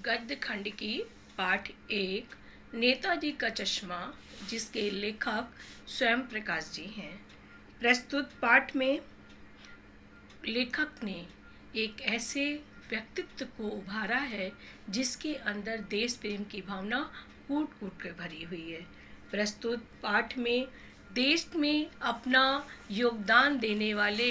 गद्य खंड की पाठ 1 नेताजी का चश्मा, जिसके लेखक स्वयं प्रकाश जी हैं। प्रस्तुत पाठ में लेखक ने एक ऐसे व्यक्तित्व को उभारा है जिसके अंदर देश प्रेम की भावना कूट कूट कर भरी हुई है। प्रस्तुत पाठ में देश में अपना योगदान देने वाले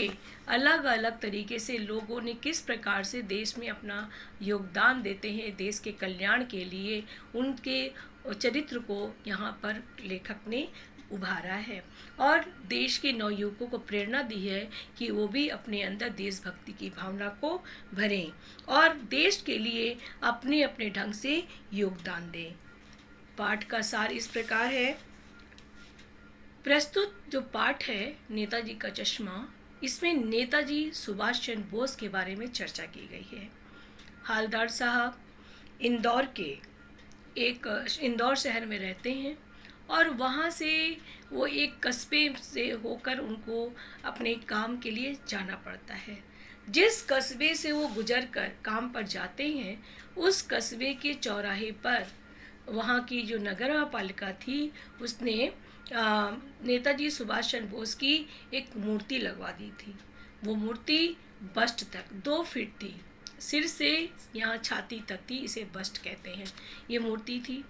अलग अलग तरीके से लोगों ने किस प्रकार से देश में अपना योगदान देते हैं देश के कल्याण के लिए, उनके चरित्र को यहाँ पर लेखक ने उभारा है और देश के नवयुवकों को प्रेरणा दी है कि वो भी अपने अंदर देशभक्ति की भावना को भरें और देश के लिए अपने अपने ढंग से योगदान दें। पाठ का सार इस प्रकार है। प्रस्तुत जो पाठ है नेताजी का चश्मा, इसमें नेताजी सुभाष चंद्र बोस के बारे में चर्चा की गई है। हालदार साहब इंदौर शहर में रहते हैं और वहाँ से वो एक कस्बे से होकर उनको अपने काम के लिए जाना पड़ता है। जिस कस्बे से वो गुजर कर काम पर जाते हैं, उस कस्बे के चौराहे पर वहाँ की जो नगर पालिका थी उसने नेताजी सुभाष चंद्र बोस की एक मूर्ति लगवा दी थी। वो मूर्ति बस्ट तक 2 फीट थी, सिर से यहाँ छाती तक थी, इसे बस्ट कहते हैं। ये मूर्ति थी।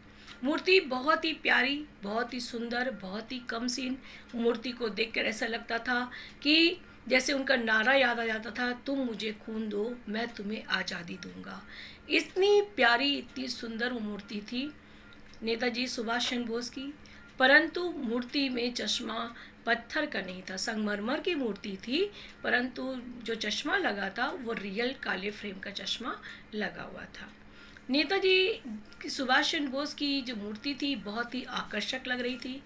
मूर्ति बहुत ही प्यारी, बहुत ही सुंदर, बहुत ही कमसीन। मूर्ति को देखकर ऐसा लगता था कि जैसे उनका नारा याद आ जाता था, तुम मुझे खून दो, मैं तुम्हें आज़ादी दूंगा। इतनी प्यारी, इतनी सुंदर वो मूर्ति थी नेताजी सुभाष चंद्र बोस की। परंतु मूर्ति में चश्मा पत्थर का नहीं था, संगमरमर की मूर्ति थी, परंतु जो चश्मा लगा था वो रियल काले फ्रेम का चश्मा लगा हुआ था। नेताजी सुभाष चंद्र बोस की जो मूर्ति थी बहुत ही आकर्षक लग रही थी।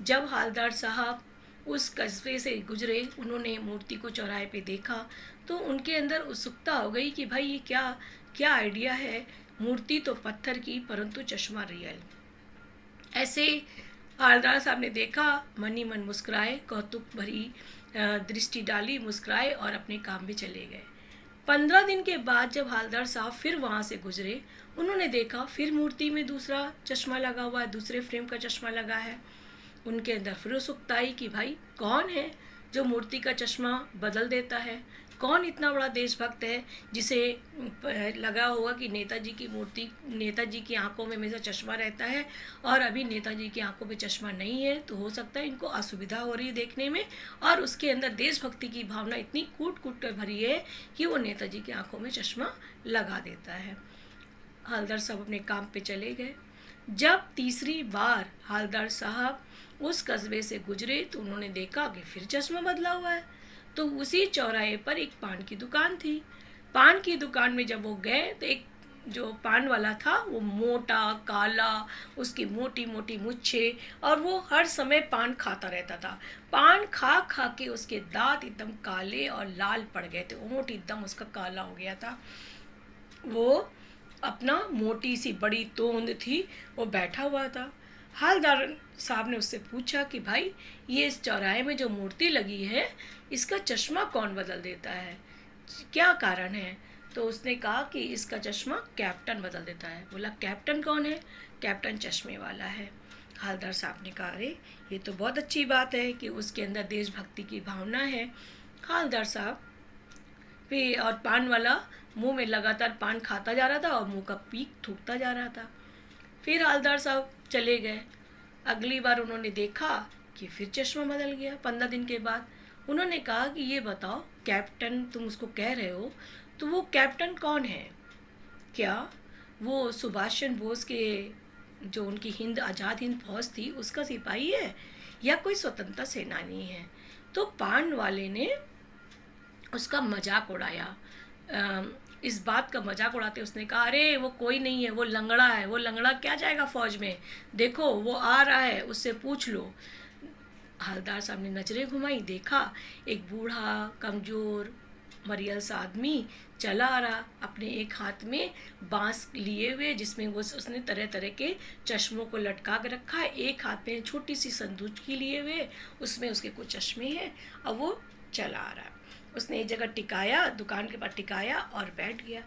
जब हालदार साहब उस कस्बे से गुजरे, उन्होंने मूर्ति को चौराहे पे देखा तो उनके अंदर उत्सुकता हो गई कि भाई ये क्या आइडिया है। मूर्ति तो पत्थर की परंतु चश्मा रियल। ऐसे हालदार साहब ने देखा, मन ही मन मुस्कुराए, कौतुक भरी दृष्टि डाली, मुस्कुराए और अपने काम में चले गए। 15 दिन के बाद जब हालदार साहब फिर वहाँ से गुजरे, उन्होंने देखा फिर मूर्ति में दूसरा चश्मा लगा हुआ है, दूसरे फ्रेम का चश्मा लगा है। उनके अंदर फिर उत्सुकता आई कि भाई कौन है जो मूर्ति का चश्मा बदल देता है, कौन इतना बड़ा देशभक्त है जिसे लगा होगा कि नेताजी की आंखों में हमेशा चश्मा रहता है और अभी नेताजी की आंखों में चश्मा नहीं है, तो हो सकता है इनको असुविधा हो रही है देखने में और उसके अंदर देशभक्ति की भावना इतनी कूट कूट कर भरी है कि वो नेताजी की आंखों में चश्मा लगा देता है। हालदार साहब अपने काम पे चले गए। जब तीसरी बार हालदार साहब उस कस्बे से गुजरे तो उन्होंने देखा कि फिर चश्मा बदला हुआ है। तो उसी चौराहे पर एक पान की दुकान थी। पान की दुकान में जब वो गए तो एक जो पान वाला था वो मोटा काला, उसकी मोटी मोटी मुच्छे और वो हर समय पान खाता रहता था। पान खा खा के उसके दांत एकदम काले और लाल पड़ गए थे, ओंठ एकदम उसका काला हो गया था। वो अपना मोटी सी बड़ी तोंद थी, वो बैठा हुआ था। हालदार साहब ने उससे पूछा कि भाई ये इस चौराहे में जो मूर्ति लगी है इसका चश्मा कौन बदल देता है, क्या कारण है? तो उसने कहा कि इसका चश्मा कैप्टन बदल देता है। बोला कैप्टन कौन है? कैप्टन चश्मे वाला है। हालदार साहब ने कहा अरे ये तो बहुत अच्छी बात है कि उसके अंदर देशभक्ति की भावना है। हालदार साहब पे और पान वाला मुंह में लगातार पान खाता जा रहा था और मुंह का पीक थूकता जा रहा था। फिर हालदार साहब चले गए। अगली बार उन्होंने देखा कि फिर चश्मा बदल गया। 15 दिन के बाद उन्होंने कहा कि ये बताओ कैप्टन तुम उसको कह रहे हो, तो वो कैप्टन कौन है? क्या वो सुभाष चंद्र बोस के जो उनकी आज़ाद हिंद फौज थी उसका सिपाही है या कोई स्वतंत्रता सेनानी है? तो पान वाले ने उसका मजाक उड़ाया। इस बात का मजाक उड़ाते उसने कहा अरे वो कोई नहीं है, वो लंगड़ा है। वो लंगड़ा क्या जाएगा फौज में, देखो वो आ रहा है, उससे पूछ लो। हालदार साहब ने नजरें घुमाई, देखा एक बूढ़ा कमजोर मरियल सा आदमी चला आ रहा, अपने एक हाथ में बांस लिए हुए जिसमें वो उसने तरह तरह के चश्मों को लटका के रखा है, एक हाथ में छोटी सी संदूकी लिए हुए, उसमें उसके कुछ चश्मे हैं और वो चला आ रहा है। उसने एक जगह टिकाया, दुकान के पास टिकाया और बैठ गया।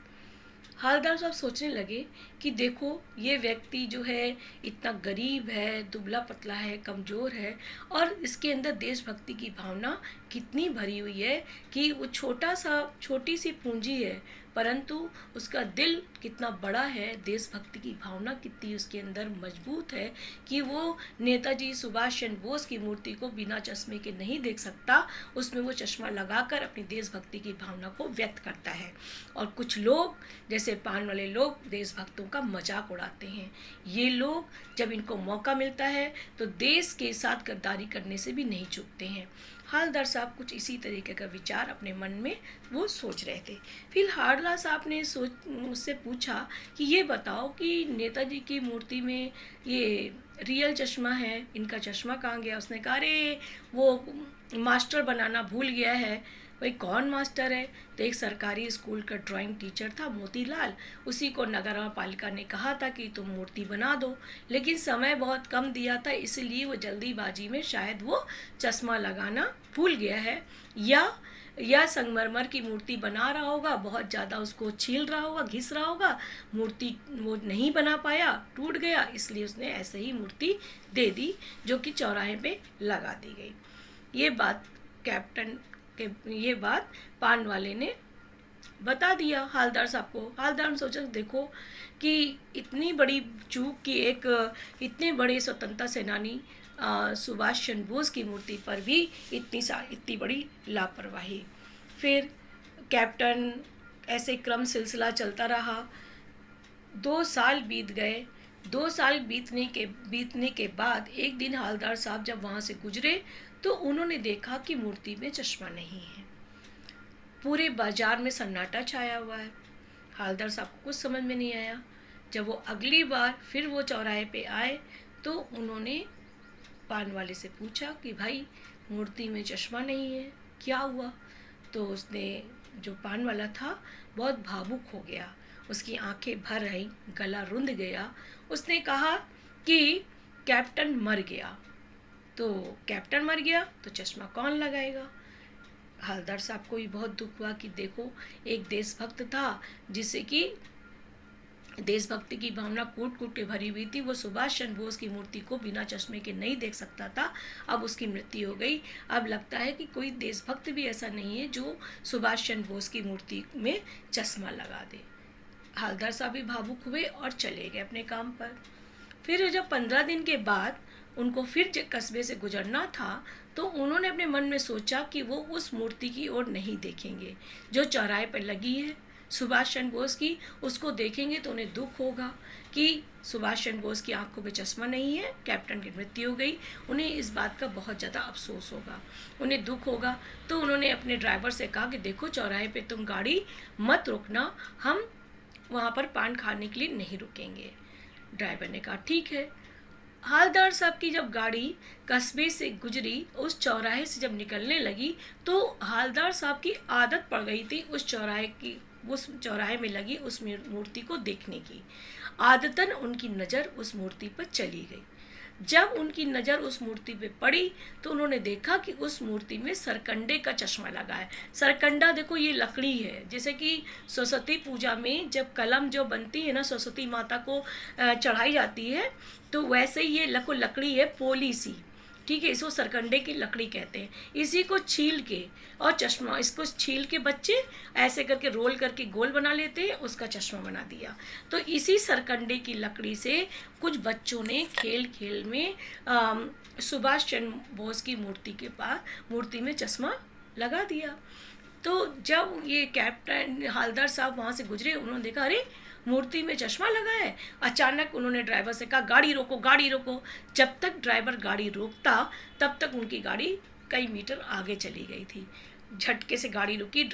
हवलदार साहब सोचने लगे कि देखो ये व्यक्ति जो है इतना गरीब है, दुबला पतला है, कमज़ोर है, और इसके अंदर देशभक्ति की भावना कितनी भरी हुई है कि वो छोटी सी पूंजी है, परंतु उसका दिल कितना बड़ा है, देशभक्ति की भावना कितनी उसके अंदर मजबूत है कि वो नेताजी सुभाष चंद्र बोस की मूर्ति को बिना चश्मे के नहीं देख सकता, उसमें वो चश्मा लगाकर अपनी देशभक्ति की भावना को व्यक्त करता है। और कुछ लोग जैसे पान वाले लोग देशभक्तों का मजाक उड़ाते हैं। ये लोग जब इनको मौका मिलता है तो देश के साथ गद्दारी करने से भी नहीं चूकते हैं। हवलदार साहब कुछ इसी तरीके का विचार अपने मन में वो सोच रहे थे। फिर हवलदार साहब ने मुझसे पूछा कि ये बताओ कि नेताजी की मूर्ति में ये रियल चश्मा है, इनका चश्मा कहाँ गया? उसने कहा अरे वो मास्टर बनाना भूल गया है। भाई कौन मास्टर है? तो एक सरकारी स्कूल का ड्राइंग टीचर था मोतीलाल, उसी को नगर पालिका ने कहा था कि तुम मूर्ति बना दो, लेकिन समय बहुत कम दिया था, इसलिए वो जल्दीबाजी में शायद वो चश्मा लगाना भूल गया है, या संगमरमर की मूर्ति बना रहा होगा, बहुत ज़्यादा उसको छील रहा होगा, घिस रहा होगा, मूर्ति वो नहीं बना पाया, टूट गया, इसलिए उसने ऐसे ही मूर्ति दे दी जो कि चौराहे पे लगा दी गई। ये बात पान वाले ने बता दिया हवलदार साहब को। हवलदार ने सोचा देखो कि इतनी बड़ी चूक की एक इतने बड़े स्वतंत्रता सेनानी सुभाष चंद्र बोस की मूर्ति पर भी इतनी बड़ी लापरवाही। फिर कैप्टन ऐसे क्रम सिलसिला चलता रहा। 2 साल बीत गए। 2 साल बीतने के बाद एक दिन हवलदार साहब जब वहाँ से गुजरे तो उन्होंने देखा कि मूर्ति में चश्मा नहीं है। पूरे बाजार में सन्नाटा छाया हुआ है। हवलदार साहब को कुछ समझ में नहीं आया। जब वो अगली बार फिर वो चौराहे पे आए तो उन्होंने पान वाले से पूछा कि भाई मूर्ति में चश्मा नहीं है, क्या हुआ? तो उसने, जो पान वाला था, बहुत भावुक हो गया, उसकी आंखें भर आई, गला रुंध गया। उसने कहा कि कैप्टन मर गया। तो कैप्टन मर गया तो चश्मा कौन लगाएगा? हवलदार साहब को भी बहुत दुख हुआ कि देखो एक देशभक्त था जिसे कि देशभक्ति की भावना कूट कूट के भरी हुई थी, वो सुभाष चंद्र बोस की मूर्ति को बिना चश्मे के नहीं देख सकता था, अब उसकी मृत्यु हो गई। अब लगता है कि कोई देशभक्त भी ऐसा नहीं है जो सुभाष चंद्र बोस की मूर्ति में चश्मा लगा दे। हवलदार साहब भी भावुक हुए और चले गए अपने काम पर। फिर जब 15 दिन के बाद उनको फिर कस्बे से गुजरना था तो उन्होंने अपने मन में सोचा कि वो उस मूर्ति की ओर नहीं देखेंगे जो चौराहे पर लगी है सुभाष चंद्र बोस की। उसको देखेंगे तो उन्हें दुख होगा कि सुभाष चंद्र बोस की आंखों में चश्मा नहीं है, कैप्टन की मृत्यु हो गई। उन्हें इस बात का बहुत ज़्यादा अफसोस होगा, उन्हें दुख होगा। तो उन्होंने अपने ड्राइवर से कहा कि देखो चौराहे पे तुम गाड़ी मत रुकना, हम वहाँ पर पान खाने के लिए नहीं रुकेंगे। ड्राइवर ने कहा ठीक है। हवलदार साहब की जब गाड़ी कस्बे से गुजरी, उस चौराहे से जब निकलने लगी तो हवलदार साहब की आदत पड़ गई थी उस चौराहे में लगी उस मूर्ति को देखने की। आदतन उनकी नज़र उस मूर्ति पर चली गई। जब उनकी नज़र उस मूर्ति पे पड़ी तो उन्होंने देखा कि उस मूर्ति में सरकंडे का चश्मा लगा है। सरकंडा देखो ये लकड़ी है, जैसे कि सरस्वती पूजा में जब कलम जो बनती है ना, सरस्वती माता को चढ़ाई जाती है, तो वैसे ही ये लकड़ी है, पोली सी, ठीक है, इसको सरकंडे की लकड़ी कहते हैं। इसी को छील के और चश्मा, इसको छील के बच्चे ऐसे करके रोल करके गोल बना लेते हैं, उसका चश्मा बना दिया। तो इसी सरकंडे की लकड़ी से कुछ बच्चों ने खेल खेल में सुभाष चंद्र बोस की मूर्ति में चश्मा लगा दिया। तो जब ये कैप्टन हवलदार साहब वहाँ से गुजरे, उन्होंने देखा अरे मूर्ति में चश्मा लगा है। अचानक उन्होंने ड्राइवर से कहा गाड़ी रोको, गाड़ी रोको। जब तक ड्राइवर गाड़ी रोकता तब तक उनकी गाड़ी कई मीटर आगे चली गई थी। झटके से गाड़ी रुकी,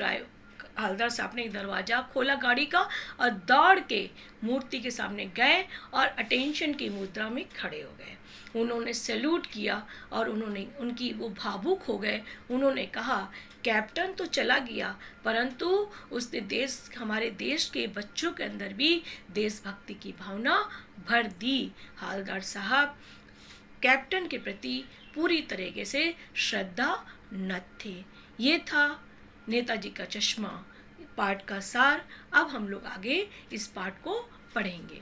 हवलदार साहब ने दरवाज़ा खोला गाड़ी का और दौड़ के मूर्ति के सामने गए और अटेंशन की मुद्रा में खड़े हो गए। उन्होंने सैल्यूट किया और वो भावुक हो गए। उन्होंने कहा कैप्टन तो चला गया, परंतु उसने हमारे देश के बच्चों के अंदर भी देशभक्ति की भावना भर दी। हवलदार साहब कैप्टन के प्रति पूरी तरीके से श्रद्धा नत थे। ये था नेताजी का चश्मा। पाठ का सार। अब हम लोग आगे इस पाठ को पढ़ेंगे।